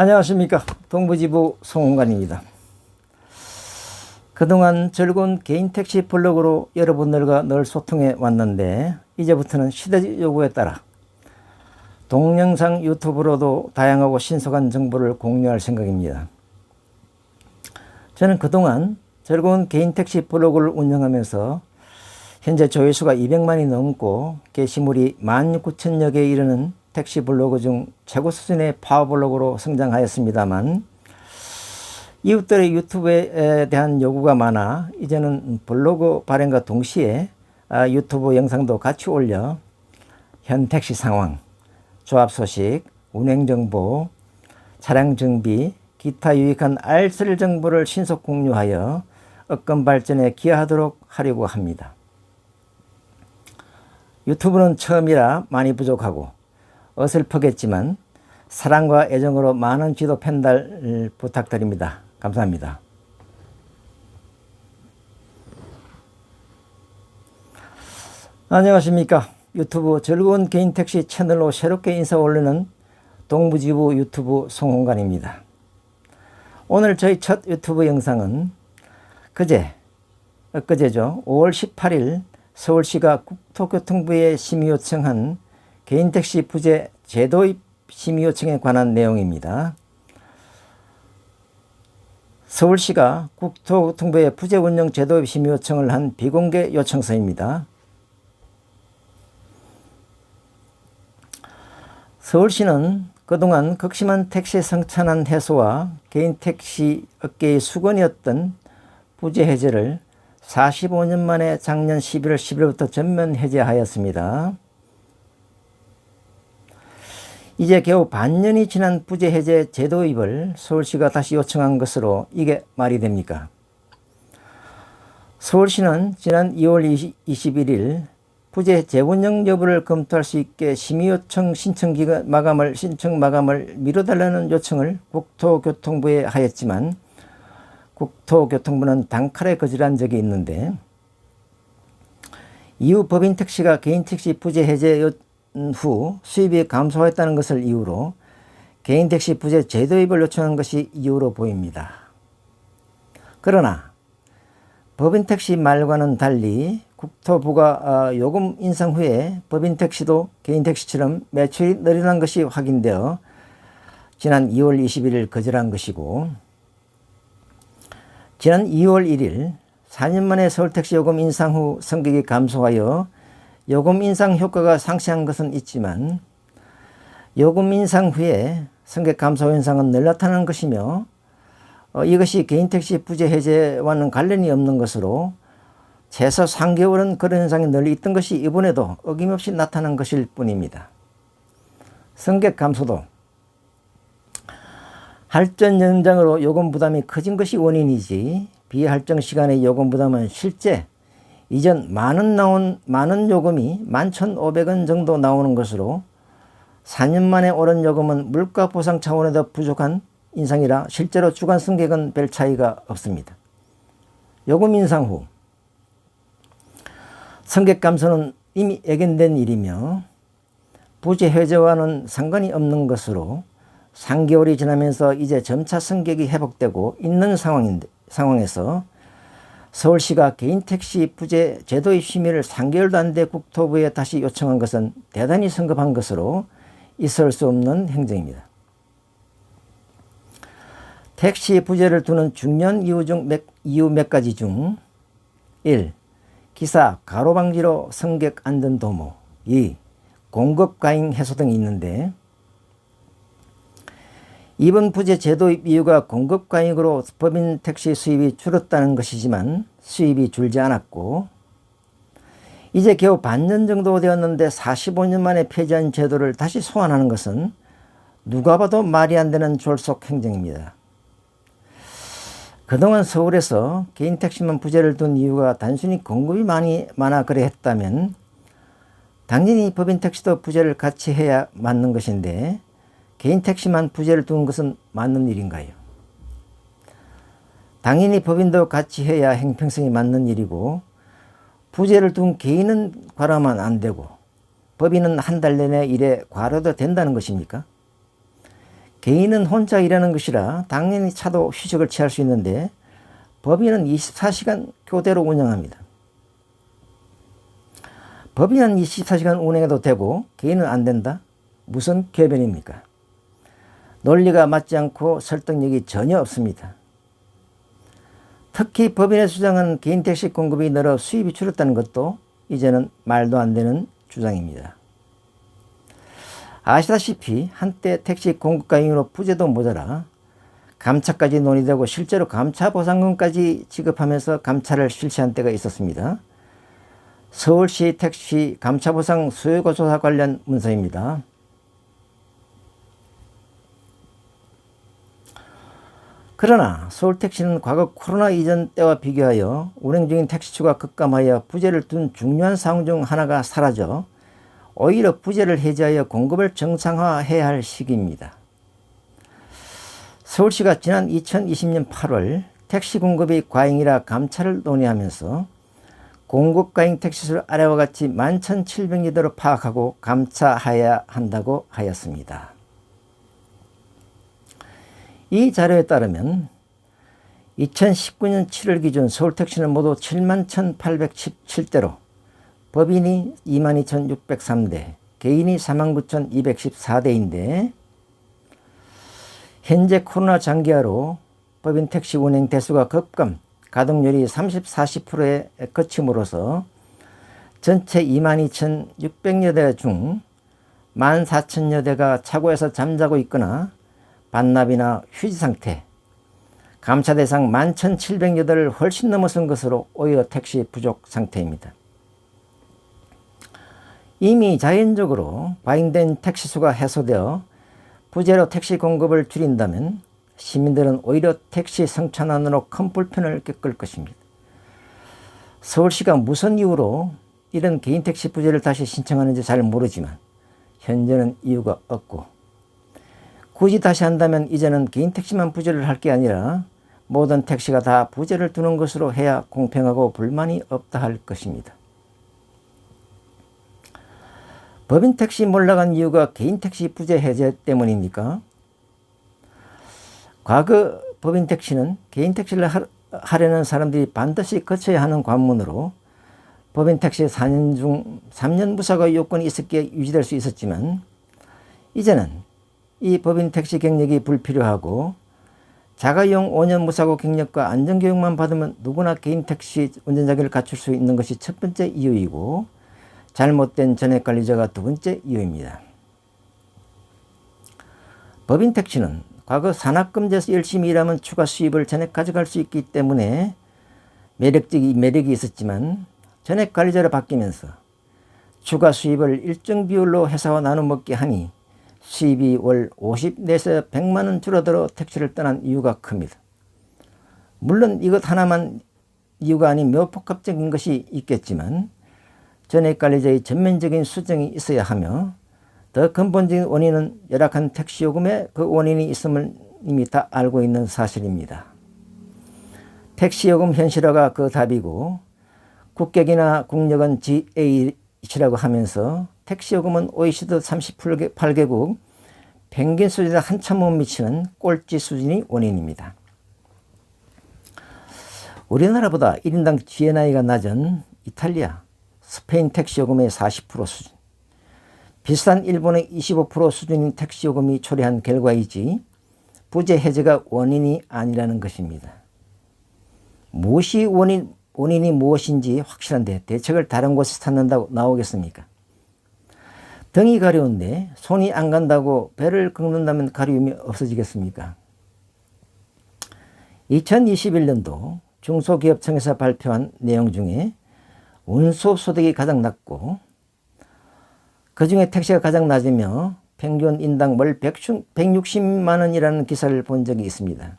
안녕하십니까. 동부지부 송홍관입니다. 그동안 즐거운 개인 택시 블로그로 여러분들과 늘 소통해 왔는데 이제부터는 시대 요구에 따라 동영상 유튜브로도 다양하고 신속한 정보를 공유할 생각입니다. 저는 그동안 즐거운 개인 택시 블로그를 운영하면서 현재 조회수가 200만이 넘고 게시물이 19,000여 개에 이르는 택시 블로그 중 최고 수준의 파워블로그로 성장하였습니다만 이웃들의 유튜브에 대한 요구가 많아 이제는 블로그 발행과 동시에 유튜브 영상도 같이 올려 현 택시 상황, 조합 소식, 운행 정보, 차량 정비, 기타 유익한 알쓸 정보를 신속 공유하여 업권 발전에 기여하도록 하려고 합니다. 유튜브는 처음이라 많이 부족하고 어설프겠지만 사랑과 애정으로 많은 지도 편달 부탁드립니다. 감사합니다. 안녕하십니까. 유튜브 즐거운 개인 택시 채널로 새롭게 인사 올리는 동부지부 유튜브 송홍관입니다. 오늘 저희 첫 유튜브 영상은 엊그제죠. 5월 18일 서울시가 국토교통부에 심의 요청한 개인택시 부재 제도입 심의 요청에 관한 내용입니다. 서울시가 국토교통부에 부재 운영 제도입 심의 요청을 한 비공개 요청서입니다. 서울시는 그동안 극심한 택시 성찬환 해소와 개인택시 업계의 수건이었던 부재 해제를 45년 만에 작년 11월 10일부터 전면 해제하였습니다. 이제 겨우 반년이 지난 부재 해제 제도입을 서울시가 다시 요청한 것으로 이게 말이 됩니까? 서울시는 지난 2월 21일 부재 재운영 여부를 검토할 수 있게 심의 요청 신청 마감을 미뤄달라는 요청을 국토교통부에 하였지만 국토교통부는 단칼에 거절한 적이 있는데 이후 법인택시가 개인택시 부재 해제 후 수입이 감소했다는 것을 이유로 개인택시 부재 제도입을 요청한 것이 이유로 보입니다. 그러나 법인택시 말과는 달리 국토부가 요금 인상 후에 법인택시도 개인택시처럼 매출이 늘어난 것이 확인되어 지난 2월 21일 거절한 것이고 지난 2월 1일 4년 만에 서울택시 요금 인상 후 승객이 감소하여 요금 인상 효과가 상쇄한 것은 있지만 요금 인상 후에 승객 감소 현상은 늘 나타나는 것이며 이것이 개인택시 부재 해제와는 관련이 없는 것으로 최소 3개월은 그런 현상이 늘 있던 것이 이번에도 어김없이 나타난 것일 뿐입니다. 승객 감소도 할전 연장으로 요금 부담이 커진 것이 원인이지 비할정 시간의 요금 부담은 실제 이전 많은 요금이 11,500원 정도 나오는 것으로 4년 만에 오른 요금은 물가 보상 차원에도 부족한 인상이라 실제로 주간 승객은 별 차이가 없습니다. 요금 인상 후 승객 감소는 이미 예견된 일이며 부재 해제와는 상관이 없는 것으로 3개월이 지나면서 이제 점차 승객이 회복되고 있는 상황에서 서울시가 개인택시 부재 제도입 심의를 3개월도 안 돼 국토부에 다시 요청한 것은 대단히 성급한 것으로 있을 수 없는 행정입니다. 택시 부재를 두는 중요한 이유 몇 가지 중 1. 기사 가로방지로 승객 안전 도모 2. 공급 과잉 해소 등이 있는데 이번 부재 제도입 이유가 공급 과잉으로 법인 택시 수입이 줄었다는 것이지만 수입이 줄지 않았고 이제 겨우 반년 정도 되었는데 45년 만에 폐지한 제도를 다시 소환하는 것은 누가 봐도 말이 안 되는 졸속 행정입니다. 그동안 서울에서 개인택시만 부재를 둔 이유가 단순히 공급이 많아 그래 했다면 당연히 법인택시도 부재를 같이 해야 맞는 것인데 개인택시만 부재를 둔 것은 맞는 일인가요? 당연히 법인도 같이 해야 형평성이 맞는 일이고 부재를 둔 개인은 과로하면 안 되고 법인은 한 달 내내 일에 과로도 된다는 것입니까? 개인은 혼자 일하는 것이라 당연히 차도 휴식을 취할 수 있는데 법인은 24시간 교대로 운영합니다. 법인은 24시간 운행해도 되고 개인은 안 된다? 무슨 궤변입니까? 논리가 맞지 않고 설득력이 전혀 없습니다. 특히 법인의 주장은 개인 택시 공급이 늘어 수입이 줄었다는 것도 이제는 말도 안 되는 주장입니다. 아시다시피 한때 택시 공급가 이유로 부재도 모자라 감차까지 논의되고 실제로 감차 보상금까지 지급하면서 감차를 실시한 때가 있었습니다. 서울시 택시 감차 보상 수요고 조사 관련 문서입니다. 그러나 서울택시는 과거 코로나 이전 때와 비교하여 운행 중인 택시수가 급감하여 부재를 둔 중요한 사항 중 하나가 사라져 오히려 부재를 해제하여 공급을 정상화해야 할 시기입니다. 서울시가 지난 2020년 8월 택시 공급이 과잉이라 감차를 논의하면서 공급 과잉 택시수를 아래와 같이 11,700여대로 파악하고 감차해야 한다고 하였습니다. 이 자료에 따르면 2019년 7월 기준 서울택시는 모두 71,817대로 법인이 22,603대, 개인이 49,214대인데 현재 코로나 장기화로 법인 택시 운행 대수가 급감, 가동률이 30-40%에 그침으로써 전체 22,600여 대 중 14,000여 대가 차고에서 잠자고 있거나 반납이나 휴지 상태, 감차 대상 11,700여 대를 훨씬 넘어선 것으로 오히려 택시 부족 상태입니다. 이미 자연적으로 과잉된 택시수가 해소되어 부재로 택시 공급을 줄인다면 시민들은 오히려 택시 성찬환으로 큰 불편을 겪을 것입니다. 서울시가 무슨 이유로 이런 개인 택시 부재를 다시 신청하는지 잘 모르지만 현재는 이유가 없고 굳이 다시 한다면 이제는 개인 택시만 부재를 할 게 아니라 모든 택시가 다 부재를 두는 것으로 해야 공평하고 불만이 없다 할 것입니다. 법인 택시 몰락한 이유가 개인 택시 부재 해제 때문입니까? 과거 법인 택시는 개인 택시를 하려는 사람들이 반드시 거쳐야 하는 관문으로 법인 택시 4년 중 3년 무사고 요건이 있었기에 유지될 수 있었지만 이제는 이 법인 택시 경력이 불필요하고 자가용 5년 무사고 경력과 안전교육만 받으면 누구나 개인 택시 운전자격을 갖출 수 있는 것이 첫 번째 이유이고 잘못된 전액관리자가 두 번째 이유입니다. 법인 택시는 과거 산학금제에서 열심히 일하면 추가 수입을 전액 가져갈 수 있기 때문에 매력이 있었지만 전액관리자로 바뀌면서 추가 수입을 일정 비율로 회사와 나눠 먹게 하니 수입이 월 50에서 100만 원 줄어들어 택시를 떠난 이유가 큽니다. 물론 이것 하나만 이유가 아닌 매우 복합적인 것이 있겠지만 전액관리자의 전면적인 수정이 있어야 하며 더 근본적인 원인은 열악한 택시요금에 그 원인이 있음을 이미 다 알고 있는 사실입니다. 택시요금 현실화가 그 답이고 국격이나 국력은 GA라고 하면서 택시요금은 OECD 38개국 평균 수준에 한참 못 미치는 꼴찌 수준이 원인입니다. 우리나라보다 1인당 GNI가 낮은 이탈리아, 스페인 택시요금의 40% 수준, 비싼 일본의 25% 수준인 택시요금이 초래한 결과이지 부재 해제가 원인이 아니라는 것입니다. 무엇이 원인이 무엇인지 확실한데 대책을 다른 곳에서 찾는다고 나오겠습니까? 등이 가려운데 손이 안 간다고 배를 긁는다면 가려움이 없어지겠습니까? 2021년도 중소기업청에서 발표한 내용 중에 운수소득이 가장 낮고 그 중에 택시가 가장 낮으며 평균 인당 월 160만 원이라는 기사를 본 적이 있습니다.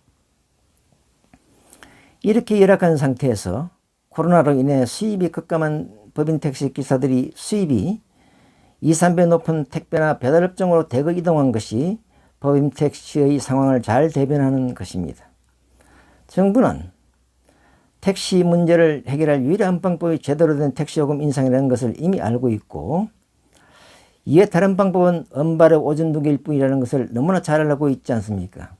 이렇게 열악한 상태에서 코로나로 인해 수입이 급감한 법인 택시 기사들이 수입이 2, 3배 높은 택배나 배달업종으로 대거 이동한 것이 법인 택시의 상황을 잘 대변하는 것입니다. 정부는 택시 문제를 해결할 유일한 방법이 제대로 된 택시요금 인상이라는 것을 이미 알고 있고 이에 다른 방법은 은발의 오줌누기일 뿐이라는 것을 너무나 잘 알고 있지 않습니까?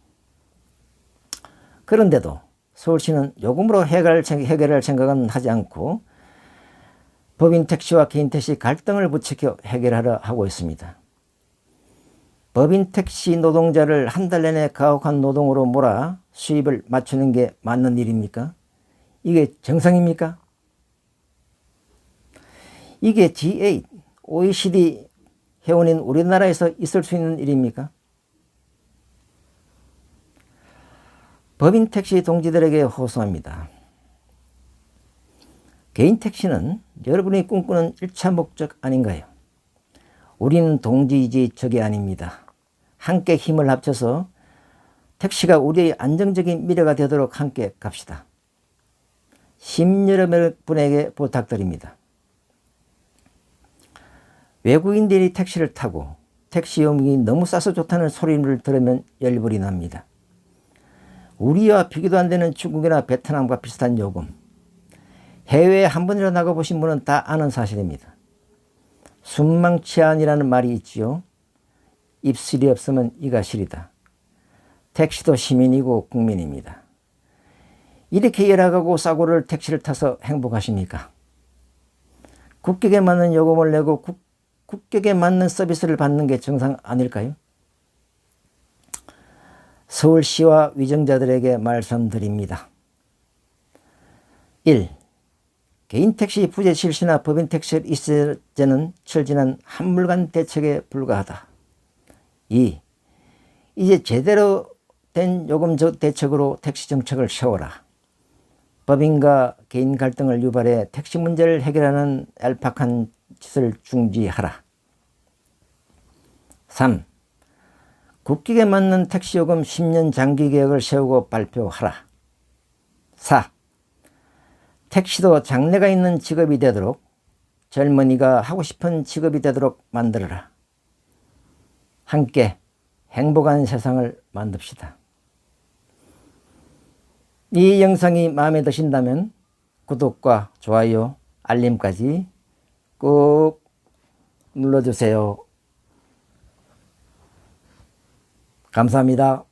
그런데도 서울시는 요금으로 해결할 생각은 하지 않고 법인 택시와 개인 택시 갈등을 부추겨 해결하려 하고 있습니다. 법인 택시 노동자를 한 달 내내 가혹한 노동으로 몰아 수입을 맞추는 게 맞는 일입니까? 이게 정상입니까? 이게 G8, OECD 회원인 우리나라에서 있을 수 있는 일입니까? 법인 택시 동지들에게 호소합니다. 개인 택시는 여러분이 꿈꾸는 1차 목적 아닌가요? 우리는 동지이지 적이 아닙니다. 함께 힘을 합쳐서 택시가 우리의 안정적인 미래가 되도록 함께 갑시다. 시민 여러분에게 부탁드립니다. 외국인들이 택시를 타고 택시 요금이 너무 싸서 좋다는 소리를 들으면 열불이 납니다. 우리와 비교도 안 되는 중국이나 베트남과 비슷한 요금. 해외에 한 번이라도 나가보신 분은 다 아는 사실입니다. 순망치안이라는 말이 있지요. 입술이 없으면 이가 시리다. 택시도 시민이고 국민입니다. 이렇게 열악하고 싸구려 택시를 타서 행복하십니까? 국격에 맞는 요금을 내고 국격에 맞는 서비스를 받는 게 정상 아닐까요? 서울시와 위정자들에게 말씀드립니다. 1. 개인 택시 부재 실시나 법인 택시 이세제는 철진한 한물간 대책에 불과하다. 2. 이제 제대로 된 요금 대책으로 택시 정책을 세워라. 법인과 개인 갈등을 유발해 택시 문제를 해결하는 얄팍한 짓을 중지하라. 3. 국격에 맞는 택시 요금 10년 장기 계획을 세우고 발표하라. 4. 택시도 장래가 있는 직업이 되도록 젊은이가 하고 싶은 직업이 되도록 만들어라. 함께 행복한 세상을 만듭시다. 이 영상이 마음에 드신다면 구독과 좋아요, 알림까지 꼭 눌러주세요. 감사합니다.